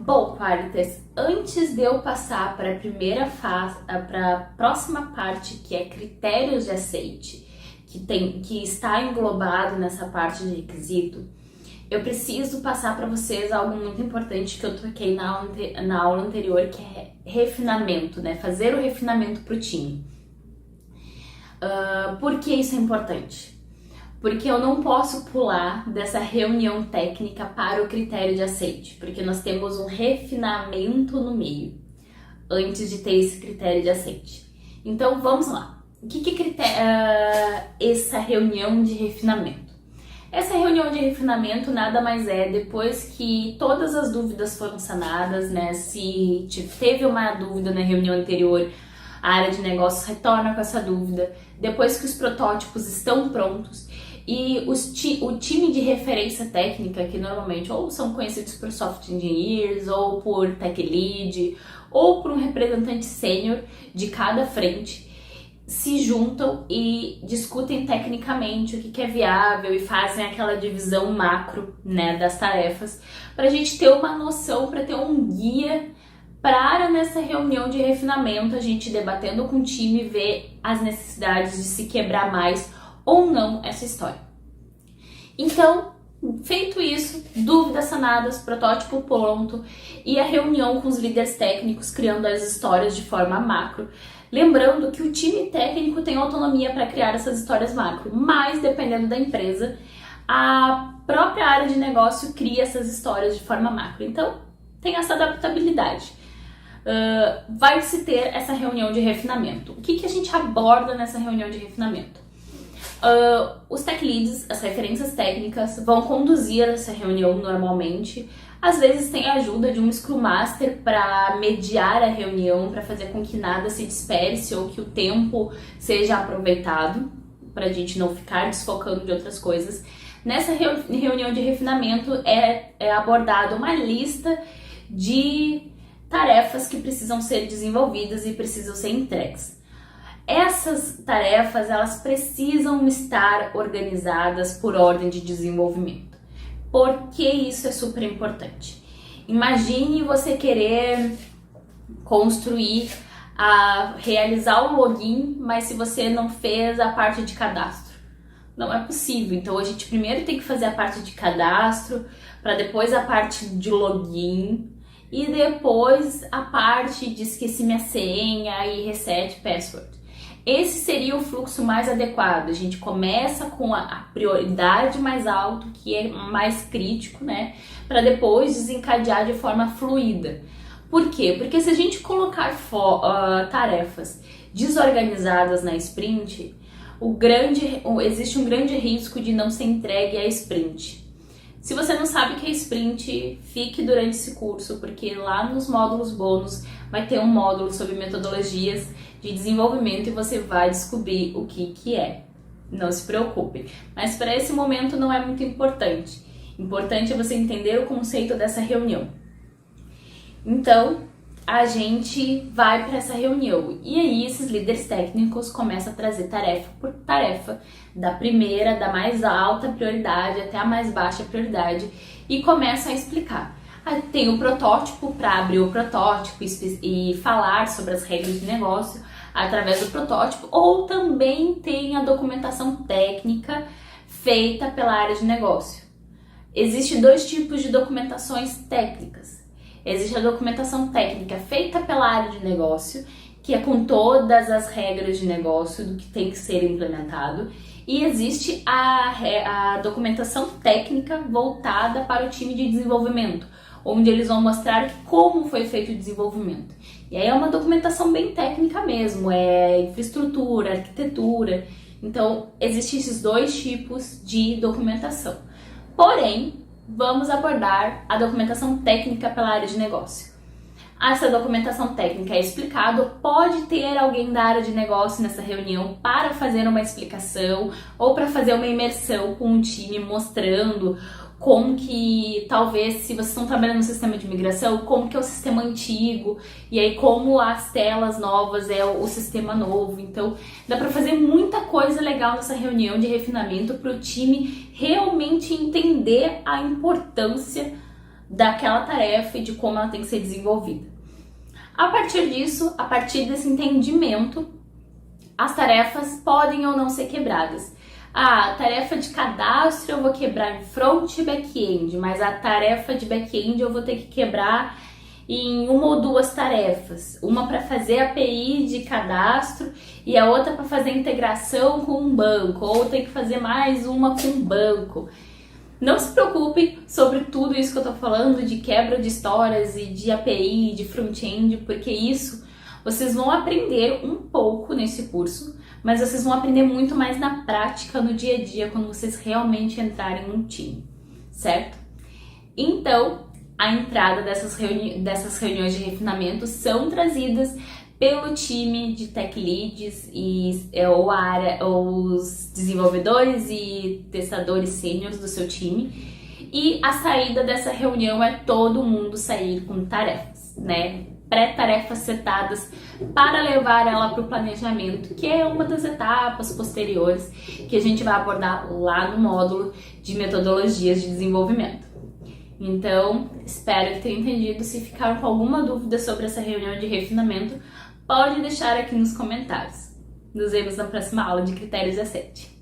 Bom, Qualitas, antes de eu passar para a primeira fase, para a próxima parte, que é critérios de aceite, que está englobado nessa parte de requisito, eu preciso passar para vocês algo muito importante que eu toquei na aula anterior, que é refinamento, né? Fazer o refinamento para o time. Por que isso é importante? Porque eu não posso pular dessa reunião técnica para o critério de aceite, porque nós temos um refinamento no meio, antes de ter esse critério de aceite. Então, vamos lá. O que é essa reunião de refinamento? Essa reunião de refinamento nada mais é depois que todas as dúvidas foram sanadas, né? Se teve uma dúvida na reunião anterior, a área de negócios retorna com essa dúvida. Depois que os protótipos estão prontos e o time de referência técnica, que normalmente ou são conhecidos por soft engineers, ou por tech lead, ou por um representante sênior de cada frente, se juntam e discutem tecnicamente o que é viável e fazem aquela divisão macro, né, das tarefas, para a gente ter uma noção, para ter um guia para nessa reunião de refinamento, a gente debatendo com o time, ver as necessidades de se quebrar mais ou não essa história. Então, feito isso, dúvidas sanadas, protótipo pronto e a reunião com os líderes técnicos criando as histórias de forma macro. Lembrando que o time técnico tem autonomia para criar essas histórias macro, mas dependendo da empresa, a própria área de negócio cria essas histórias de forma macro. Então, tem essa adaptabilidade. Vai se ter essa reunião de refinamento. O que a gente aborda nessa reunião de refinamento? Os tech leads, as referências técnicas, vão conduzir essa reunião normalmente. Às vezes tem a ajuda de um Scrum Master para mediar a reunião, para fazer com que nada se disperse ou que o tempo seja aproveitado, para a gente não ficar desfocando de outras coisas. Nessa reunião de refinamento é abordada uma lista de tarefas que precisam ser desenvolvidas e precisam ser entregues. Essas tarefas, elas precisam estar organizadas por ordem de desenvolvimento. Por que isso é super importante? Imagine você querer construir, realizar o login, mas se você não fez a parte de cadastro. Não é possível. Então a gente primeiro tem que fazer a parte de cadastro, para depois a parte de login, e depois a parte de esqueci minha senha e reset password. Esse seria o fluxo mais adequado. A gente começa com a prioridade mais alta, que é mais crítico, né? Para depois desencadear de forma fluida. Por quê? Porque se a gente colocar tarefas desorganizadas na sprint, existe um grande risco de não ser entregue a sprint. Se você não sabe o que é sprint, fique durante esse curso, porque lá nos módulos bônus vai ter um módulo sobre metodologias de desenvolvimento e você vai descobrir o que é. Não se preocupe. Mas para esse momento não é muito importante. Importante é você entender o conceito dessa reunião. Então, a gente vai para essa reunião. E aí, esses líderes técnicos começam a trazer tarefa por tarefa, da primeira, da mais alta prioridade até a mais baixa prioridade, e começam a explicar. Tem o protótipo para abrir o protótipo e falar sobre as regras de negócio através do protótipo, ou também tem a documentação técnica feita pela área de negócio. Existem dois tipos de documentações técnicas. Existe a documentação técnica feita pela área de negócio, que é com todas as regras de negócio do que tem que ser implementado, e existe a documentação técnica voltada para o time de desenvolvimento, onde eles vão mostrar como foi feito o desenvolvimento. E aí é uma documentação bem técnica mesmo, é infraestrutura, arquitetura. Então, existem esses dois tipos de documentação. Porém, vamos abordar a documentação técnica pela área de negócio. Essa documentação técnica é explicada, pode ter alguém da área de negócio nessa reunião para fazer uma explicação ou para fazer uma imersão com o time mostrando como que, talvez, se vocês estão trabalhando no sistema de migração, como que é o sistema antigo, e aí como as telas novas é o sistema novo. Então, dá para fazer muita coisa legal nessa reunião de refinamento para o time realmente entender a importância daquela tarefa e de como ela tem que ser desenvolvida. A partir disso, a partir desse entendimento, as tarefas podem ou não ser quebradas. A tarefa de cadastro eu vou quebrar em front e back-end, mas a tarefa de back-end eu vou ter que quebrar em uma ou duas tarefas. Uma para fazer a API de cadastro e a outra para fazer integração com um banco, ou tem que fazer mais uma com um banco. Não se preocupe sobre tudo isso que eu tô falando de quebra de histórias e de API, de front-end, porque isso vocês vão aprender um pouco nesse curso, mas vocês vão aprender muito mais na prática, no dia a dia, quando vocês realmente entrarem num time, certo? Então, a entrada dessas reuniões de refinamento são trazidas pelo time de Tech Leads ou os desenvolvedores e testadores sêniores do seu time. E a saída dessa reunião é todo mundo sair com tarefas, né? Pré-tarefas setadas para levar ela para o planejamento, que é uma das etapas posteriores que a gente vai abordar lá no módulo de metodologias de desenvolvimento. Então, espero que tenham entendido. Se ficaram com alguma dúvida sobre essa reunião de refinamento, pode deixar aqui nos comentários. Nos vemos na próxima aula de Critérios de Asset.